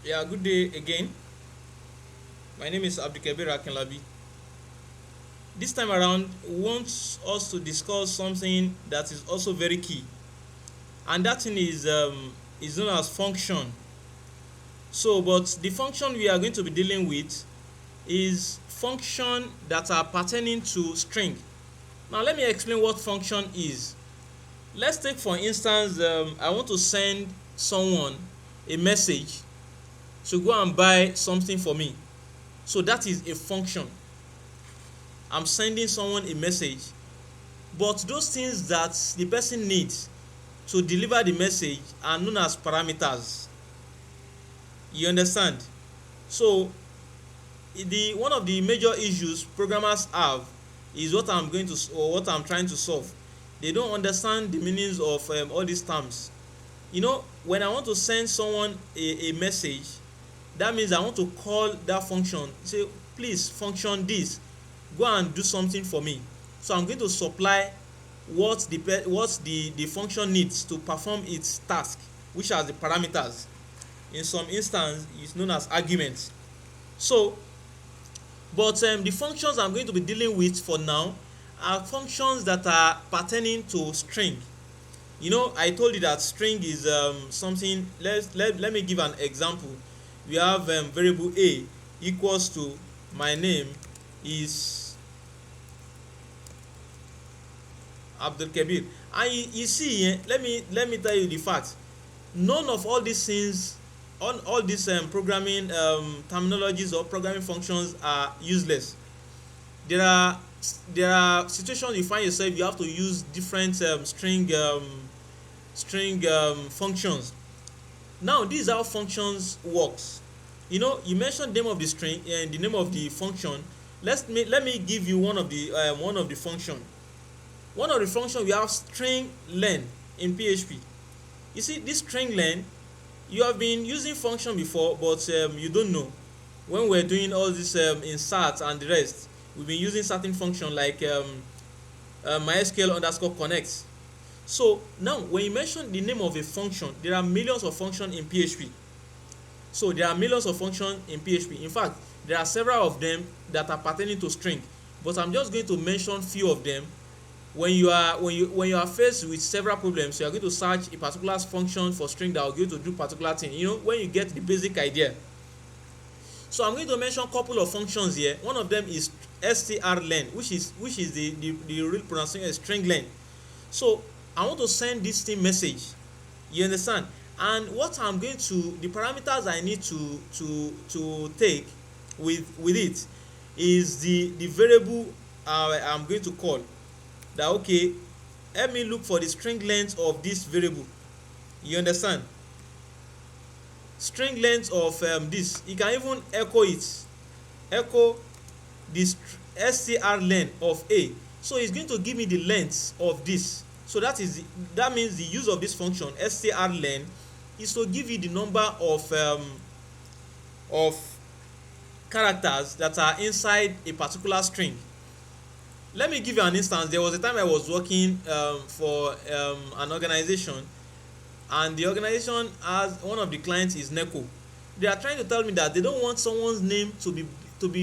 Yeah, good day again. My name is Abdulkabir Akinlabi. This time around, we want us to discuss something that is also very key, and that thing is known as function. But the function we are going to be dealing with is function that are pertaining to string. Now, let me explain what function is. Let's take for instance, I want to send someone a message to go and buy something for me. So that is a function. I'm sending someone a message, but those things that the person needs to deliver the message are known as parameters. You understand? So the one of the major issues programmers have is what I'm going to or what I'm trying to solve. They don't understand the meanings of all these terms. When I want to send someone a message, that means I want to call that function, say please function this, go and do something for me. So I'm going to supply what the function needs to perform its task, which are the parameters. In some instance is known as arguments. So but the functions I'm going to be dealing with for now are functions that are pertaining to string. I told you that string is something. Let me give an example. We have variable a equals to my name is Abdul Kabir. And you see, let me tell you the fact. None of all these things, all these programming terminologies or programming functions are useless. There are there are situations you find yourself you have to use different string functions. Now this is how functions works. You mentioned the name of the string and the name of the function. Let me give you one of the function. One of the function we have string len in PHP. You see this string len, you have been using function before, but you don't know. When we're doing all this insert and the rest, we've been using certain function like mysql underscore connect. So now when you mention the name of a function, there are millions of functions in PHP. So there are millions of functions in PHP. In fact, there are several of them that are pertaining to string, but I'm just going to mention few of them. When you are faced with several problems, you are going to search a particular function for string that will go to do particular thing. When you get the basic idea. So I'm going to mention a couple of functions here. One of them is strlen, which is the real pronunciation is string len. So I want to send this thing message. You understand? And what I'm going to the parameters I need to take with it is the variable I'm going to call. That okay, help me look for the string length of this variable. You understand? String length of this. You can even echo it. Echo the strlen of a. So it's going to give me the length of this. So that means the use of this function strlen is to give you the number of characters that are inside a particular string. Let me give you an instance. There was a time I was working for an organization, and the organization has one of the clients is NECO. They are trying to tell me that they don't want someone's name to be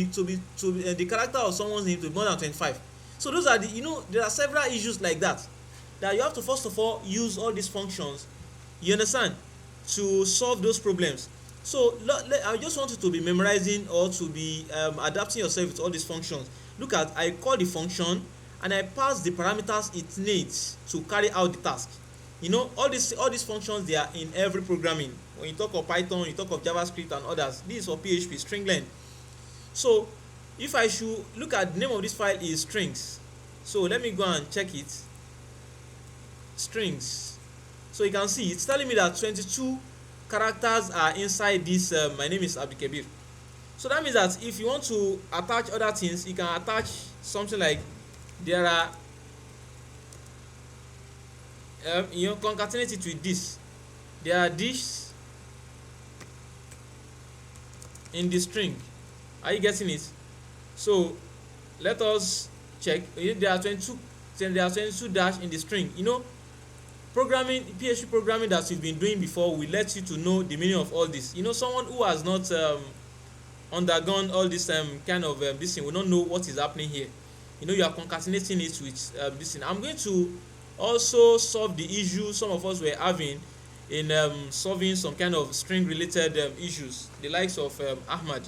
the character of someone's name to be more than 25. So those are there are several issues like that you have to first of all use all these functions, you understand, to solve those problems. So I just want you to be memorizing or to be adapting yourself with all these functions. Look at, I call the function and I pass the parameters it needs to carry out the task. All these functions, they are in every programming. When you talk of Python, you talk of JavaScript and others. This is for PHP, string len. So if I should look at the name of this file is strings. So let me go and check it. Strings. So you can see it's telling me that 22 characters are inside this my name is Abdulkabir. So that means that if you want to attach other things, you can attach something like there are concatenate it with this. There are this in the string. Are you getting it? So let us check. There are 22 dash in the string. Programming, PHP programming that you've been doing before will let you to know the meaning of all this. You know, someone who has not undergone all this kind of this thing will not know what is happening here. You know, you are concatenating it with this thing. I'm going to also solve the issue some of us were having in solving some kind of string related issues, the likes of Ahmad.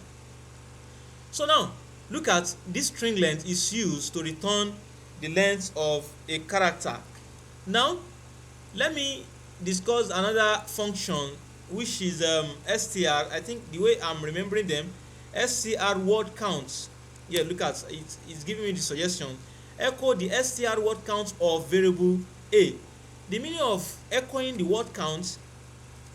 So now look at this string length is used to return the length of a character. Now let me discuss another function which is str. I think the way I'm remembering them, str word count. Yeah, look at it, it's giving me the suggestion. Echo the str word count of variable a. The meaning of echoing the word count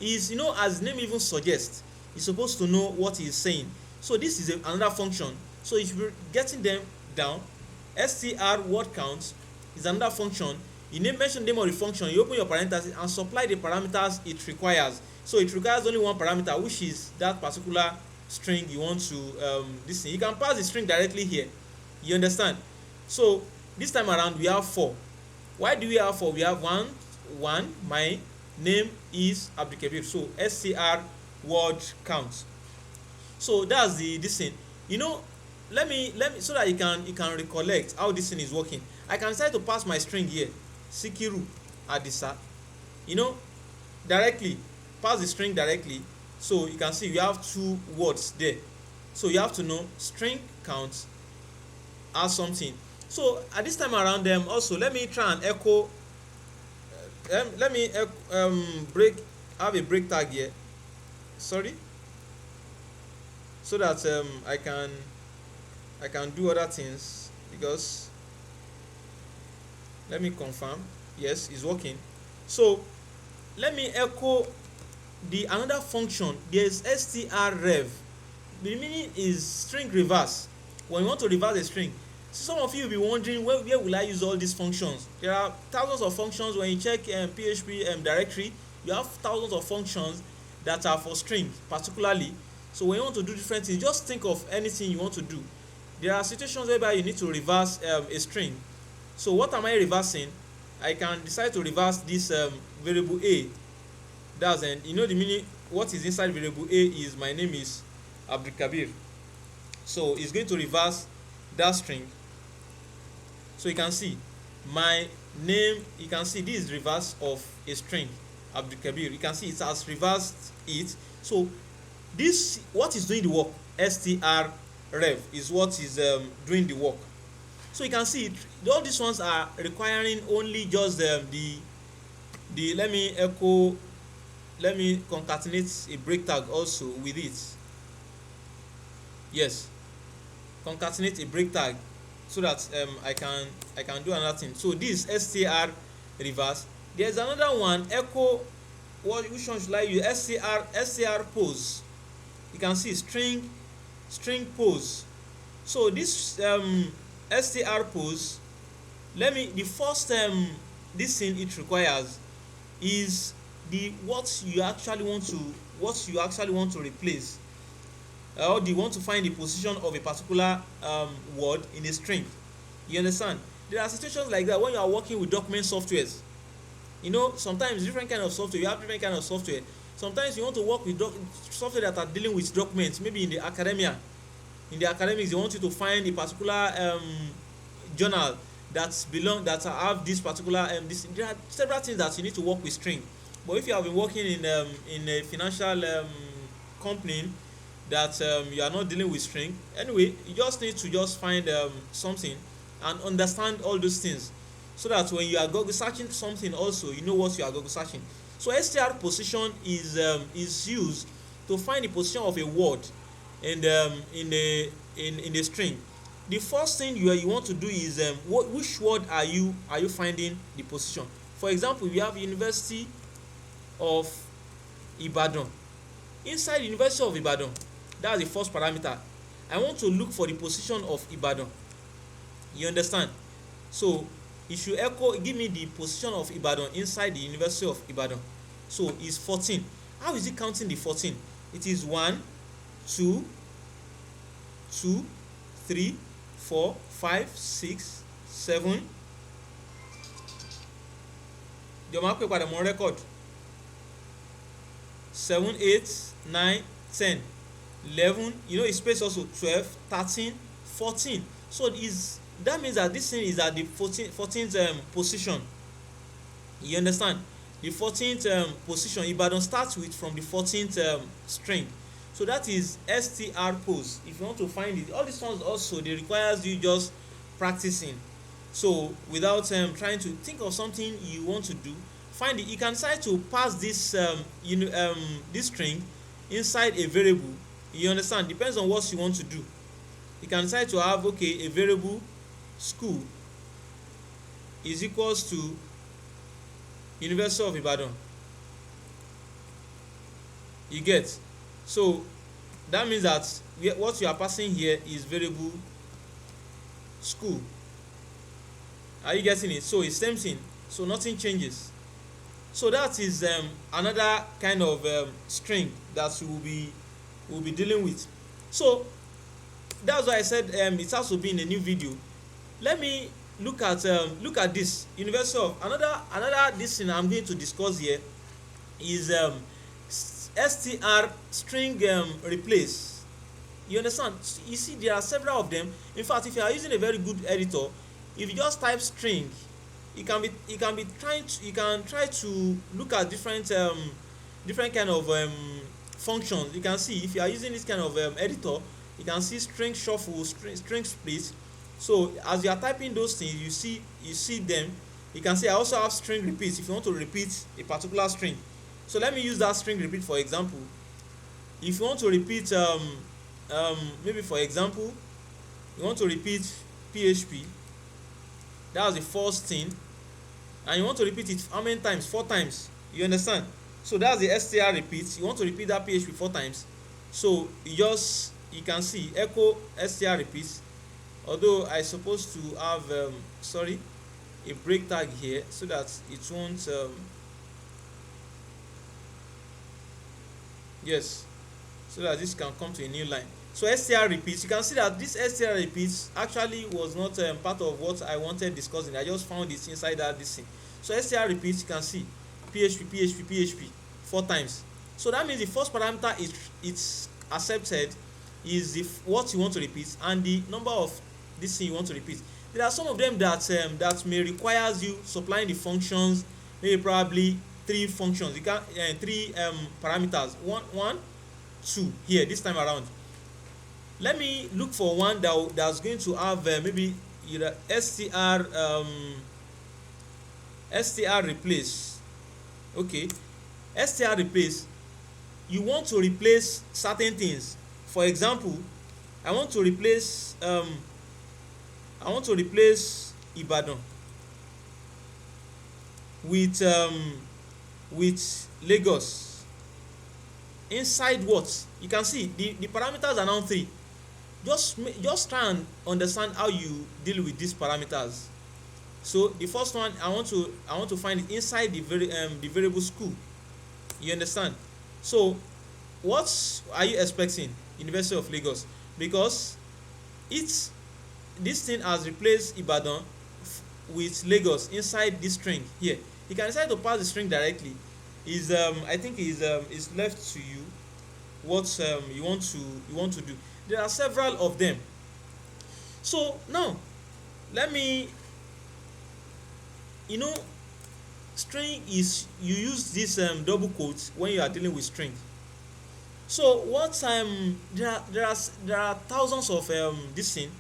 is, you know, as the name even suggests, you're supposed to know what he's saying. So this is another function. So if you're getting them down, str word count is another function. You mention the name of the function, you open your parentheses and supply the parameters it requires. So it requires only one parameter, which is that particular string you want to this thing. You can pass the string directly here. You understand? So this time around we have 4. Why do we have 4? We have one. My name is Abdulkabir. So str word count. So that's this thing. You know, let me so that you can recollect how this thing is working. I can decide to pass my string here, Sikiru Adisa. You know, directly pass the string directly. So you can see we have 2 words there. So you have to know string count as something. So at this time around them also, let me try and echo. Let me have a break tag here. Sorry, so that I can do other things, because let me confirm. Yes, it's working. So let me echo the another function. There is strrev. The meaning is string reverse. When you want to reverse a string, some of you will be wondering, where will I use all these functions? There are thousands of functions. When you check PHP directory, you have thousands of functions that are for strings particularly. So when you want to do different things, just think of anything you want to do. There are situations whereby you need to reverse a string. So what am I reversing? I can decide to reverse this variable a. That's you know the meaning. What is inside variable a is my name is Abdulkabir. So it's going to reverse that string. So you can see my name. You can see this is reverse of a string Abdulkabir. You can see it has reversed it. So this, what is doing the work, strrev, is what is doing the work. So you can see all these ones are requiring only just the let me concatenate a break tag also with it. Yes, concatenate a break tag so that I can do another thing. So this str reverse. There's another one, echo. Which one should I use? str pose. You can see string pose. So this str pose, the first this thing it requires is what you actually want to replace, or do you want to find the position of a particular word in a string. You understand? There are situations like that when you are working with document softwares. You know, sometimes different kind of software, you have different kind of software. Sometimes you want to work with software that are dealing with documents. Maybe in the academics, they want you to find a particular journal that have this particular there are several things that you need to work with string. But if you have been working in a financial company that you are not dealing with string, anyway, you just need to just find something and understand all those things, so that when you are Google searching something also, you know what you are Google searching. So str position is used to find the position of a word in the string. The first thing you want to do is which word are you finding the position. For example, we have University of Ibadan. Inside the University of Ibadan, that's the first parameter. I want to look for the position of Ibadan. You understand? So if you give me the position of Ibadan inside the University of Ibadan. So it's 14. How is it counting the 14? It is 1, 2, 3, 4, 5, 6, 7. jọ máa pè padà mọ́ record 7 8 9 10 11, you know, it space also 12 13 14. So that means that this thing is at the 14th position. You understand? The 14th position. Ibadan starts with from the 14th string. So that is str pose. If you want to find it, all these ones also, they requires you just practicing. So without trying to think of something you want to do, find it. You can decide to pass this this string inside a variable. You understand? Depends on what you want to do. You can decide to have, okay, a variable school is equals to University of Ibadan. You get? So that means that what you are passing here is variable school. Are you getting it? So it's same thing. So nothing changes. So that is another kind of string that we will be dealing with. So that's why I said it has to be in a new video. Let me look at this University of another this thing I'm going to discuss here is str string replace. You understand? You see, there are several of them. In fact, if you are using a very good editor, if you just type string, you can try to look at different kind of functions. You can see, if you are using this kind of editor, you can see string shuffle, string split. So as you are typing those things, you see them. You can see I also have string repeat if you want to repeat a particular string. So let me use that string repeat for example. If you want to repeat maybe for example you want to repeat PHP, that's the first thing, and you want to repeat it how many times? 4 times. You understand? So that's the str repeat. You want to repeat that PHP 4 times, so you can see echo str repeat. Although I supposed to have a break tag here so that it won't yes, so that this can come to a new line. So str repeats, you can see that this str repeats actually was not part of what I wanted discussing. I just found it inside this thing. So str repeats, you can see PHP 4 times. So that means the first parameter it's accepted is what you want to repeat and the number of this thing you want to repeat. There are some of them that may requires you supplying the functions, maybe probably 3 functions. You can 3 parameters, 1 2 here this time around. Let me look for one that's going to have maybe either str replace. Okay, str replace, you want to replace certain things. For example, I want to replace Ibadan with Lagos. Inside what? You can see the parameters are now 3. Just try and understand how you deal with these parameters. So the first one, I want to find it inside the variable school. You understand? So what are you expecting? University of Lagos, because this thing has replaced Ibadan with Lagos inside this string here. You can decide to pass the string directly. I think is left to you what you want to do. There are several of them. So now let me, string is, you use this double quotes when you are dealing with string. So what there are thousands of this thing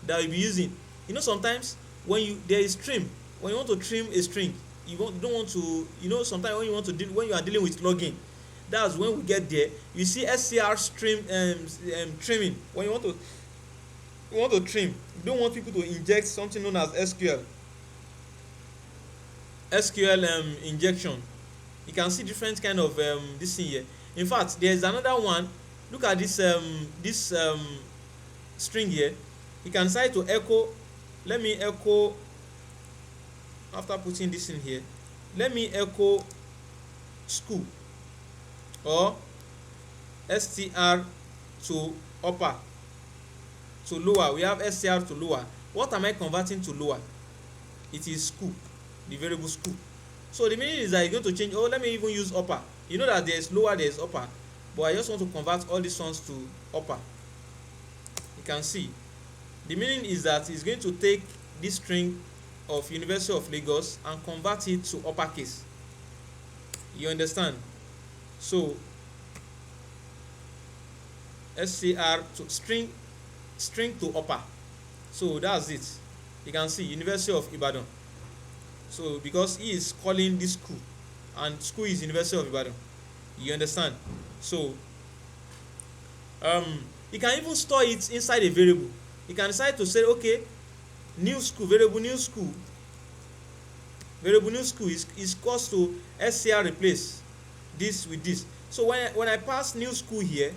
that you'll be using. Sometimes when there is trim, when you want to trim a string, you don't want to, sometimes when you are dealing with login, that's when we get there. You see str stream trimming. When you want to trim, you don't want people to inject something known as SQL injection. You can see different kind of this thing here. In fact, there is another one. Look at this string here. You can decide to echo. Let me echo. After putting this in here, let me echo school, or str to upper to lower. We have str to lower. What am I converting to lower? It is school, the variable school. So the meaning is that you're going to change. Oh, let me even use upper. You know that there's lower, there's upper, but I just want to convert all these ones to upper. You can see the meaning is that it's going to take this string of University of Lagos and convert it to uppercase. You understand? So SCR to string to upper. So that's it. You can see University of Ibadan. So because he is calling this school, and school is University of Ibadan. You understand? So you can even store it inside a variable. You can decide to say, okay, new school, variable new school is equals to SCR replace this with this. So when I pass new school here,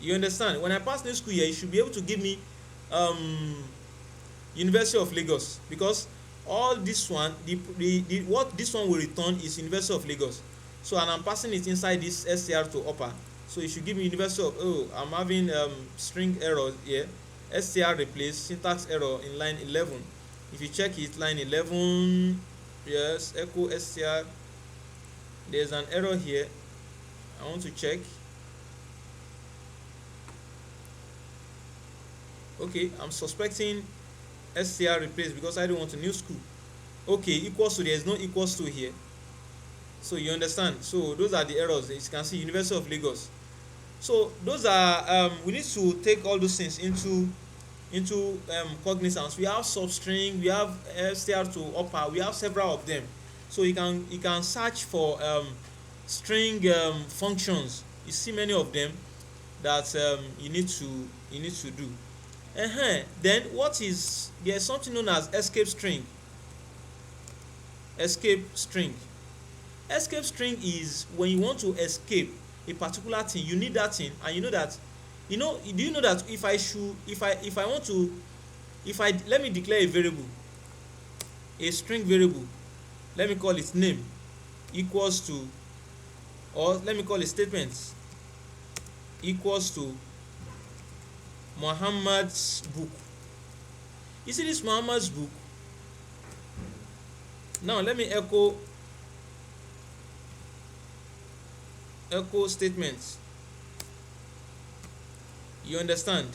you understand, when I pass new school here, you should be able to give me University of Lagos, because all this one, the what this one will return is University of Lagos. So and I'm passing it inside this SCR to upper, so it should give me University of, oh, I'm having string error here, SCR replace syntax error in line 11. If you check it, line 11, yes, echo SCR, there's an error here. I want to check. Okay, I'm suspecting SCR replace because I don't want a new school. Okay, equals to, there is no equals to here. So you understand? So those are the errors. As you can see, University of Lagos. So those are we need to take all those things into cognizance. We have substring, we have STR to upper, we have several of them. So you can search for string functions. You see many of them that you need to do. Then there's something known as escape string. Escape string is when you want to escape a particular thing. You need that thing, and you know that, do you know that let me declare a variable, a string variable, let me call it name, equals to, or let me call it statement equals to Muhammad's book. You see this Muhammad's book? Now let me echo statements. You understand?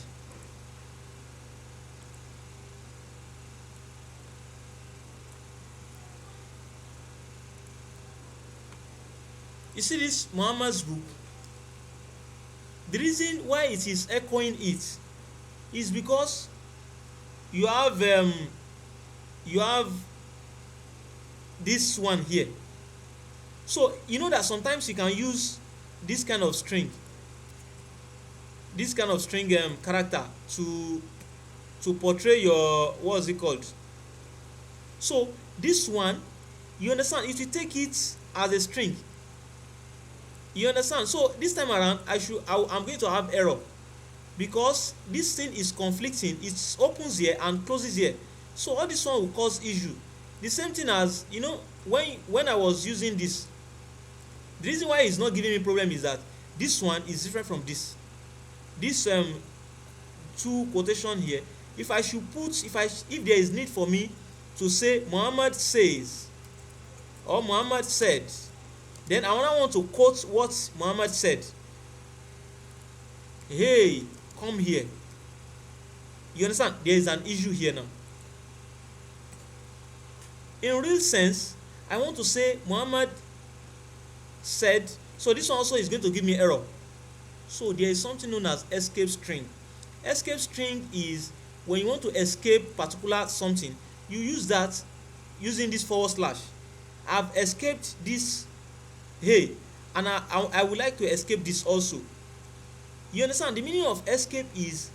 You see this Muhammad's book? The reason why it is echoing it is because you have this one here. So you know that sometimes you can use this kind of string character to portray your, what's it called. So this one, you understand, if you take it as a string, you understand. So this time around I'm going to have error because this thing is conflicting. It opens here and closes here, so all this one will cause issue. The same thing as, when I was using this, the reason why it's not giving me problem is that this one is different from this two quotation here. If there is need for me to say Muhammad says or Muhammad said, then I want to quote what Muhammad said. Hey, come here. You understand? There is an issue here now. In real sense, I want to say Muhammad said, so this one also is going to give me error. So there is something known as escape string. Escape string is when you want to escape particular something, you use that using this /. I've escaped this, hey, and I would like to escape this also. You understand? The meaning of escape is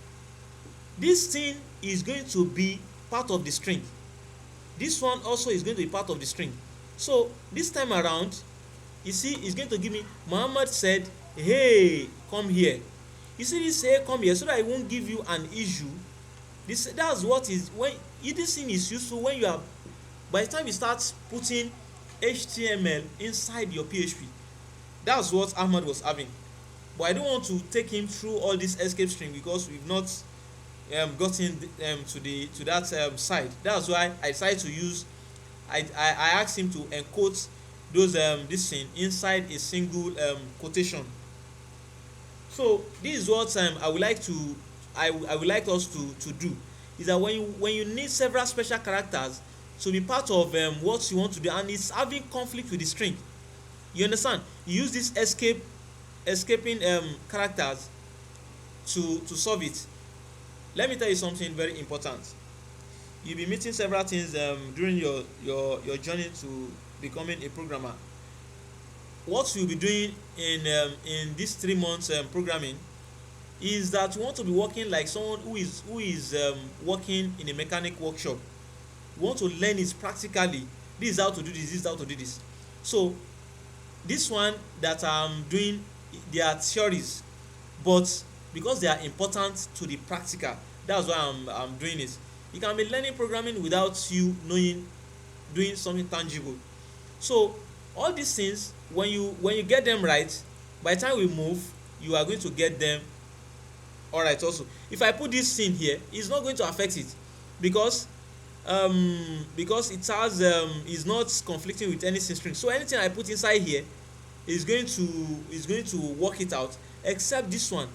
this thing is going to be part of the string. This one also is going to be part of the string. So this time around, you see, it's going to give me Muhammad said, hey, come here. You see this hey, come here, so that I won't give you an issue. That's what is, when this thing is useful when you are, by the time you start putting HTML inside your PHP. That's what Ahmad was having. But I don't want to take him through all this escape string because we've not gotten to that side. That's why I decided to use I asked him to encode those this thing inside a single quotation. So this is what I would like to I would like us to do, is that when you need several special characters to be part of what you want to do, and it's having conflict with the string, you understand, you use this escaping characters to solve it. Let me tell you something very important. You'll be meeting several things during your journey to becoming a programmer. What you'll be doing in this 3 months programming is that you want to be working like someone who is working in a mechanic workshop. You want to learn it practically. This is how to do this is how to do this. So this one that I'm doing, they are theories, but because they are important to the practical, that's why I'm doing it. You can be learning programming without you knowing doing something tangible. So all these things, when you get them right, by the time we move, you are going to get them all right also. If I put this thing here, it's not going to affect it, because it has is not conflicting with any string. So anything I put inside here is going to work it out, except this one,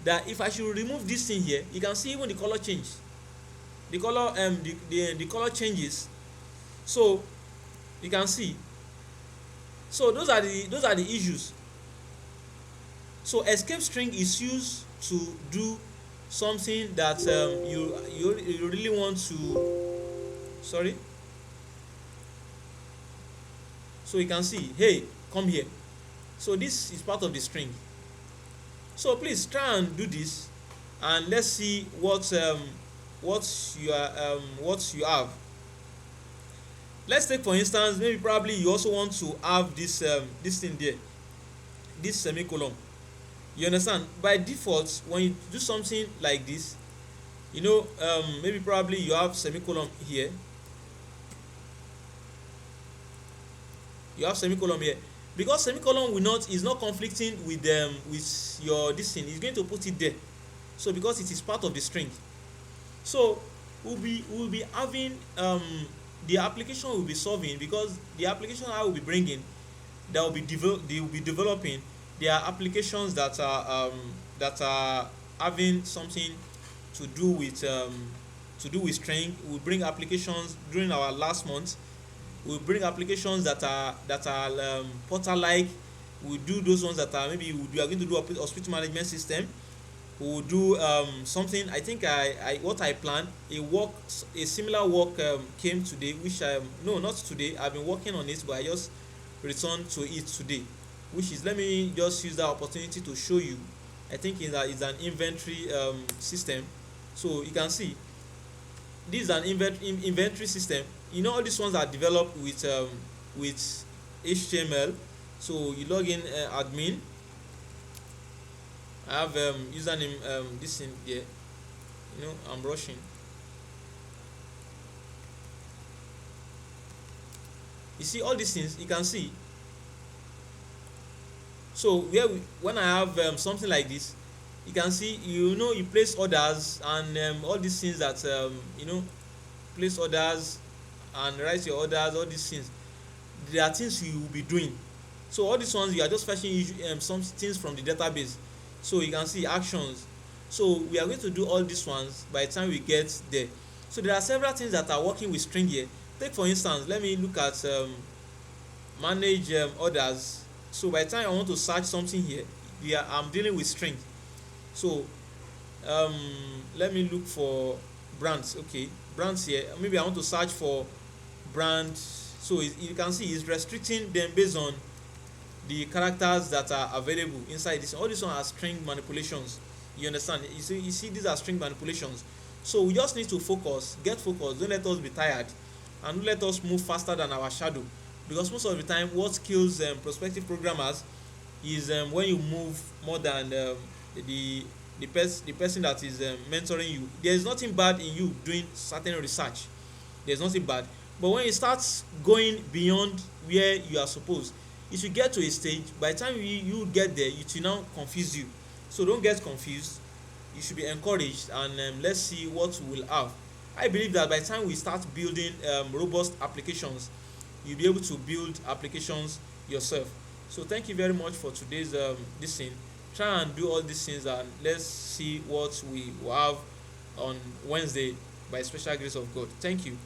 that if I should remove this thing here, you can see even the color change. The color the color changes. So you can see. So those are the issues. So escape string is used to do something that you really want to, sorry. So you can see, hey, come here. So this is part of the string. So please try and do this, and let's see what you have. Let's take, for instance, maybe probably you also want to have this thing there, this semicolon. You understand? By default, when you do something like this, maybe probably you have semicolon here. You have semicolon here, because semicolon is not conflicting with your this thing. It's going to put it there. So because it is part of the string, so we'll be having the application will be solving, because the application I will be bringing, they will be developing. There are applications that are having something to do with string. We bring applications during our last month. We bring applications that are portal like. We do those ones that are, maybe we are going to do a hospital management system. We will do something. I think what I planned, a similar work came today, which no, not today, I've been working on it, but I just returned to it today, which is, let me just use that opportunity to show you. I think it's an inventory system. So you can see this is an inventory system. All these ones are developed with HTML. So you log in admin. I have username this in here. I'm rushing. You see all these things, you can see. So when I have something like this, you can see, you place orders and all these things that place orders and write your orders. All these things, there are things you will be doing. So all these ones, you are just fetching some things from the database. So you can see actions. So we are going to do all these ones by the time we get there. So there are several things that are working with string here. Take, for instance, let me look at manage orders. So by the time I want to search something here, I'm dealing with string. So let me look for brands. Okay, brands here. Maybe I want to search for brand. So you can see it's restricting them based on the characters that are available inside this. All these ones are string manipulations. You understand? You see these are string manipulations. So we just need to get focused. Don't let us be tired, and don't let us move faster than our shadow, because most of the time what kills prospective programmers is when you move more than the person that is mentoring you. There is nothing bad in you doing certain research. There's nothing bad, but when you start going beyond where you are supposed, it should get to a stage, by the time you get there, it will now confuse you. So don't get confused. You should be encouraged, and let's see what we will have. I believe that by the time we start building robust applications, you'll be able to build applications yourself. So thank you very much for today's this thing. Try and do all these things, and let's see what we will have on Wednesday by special grace of God. Thank you.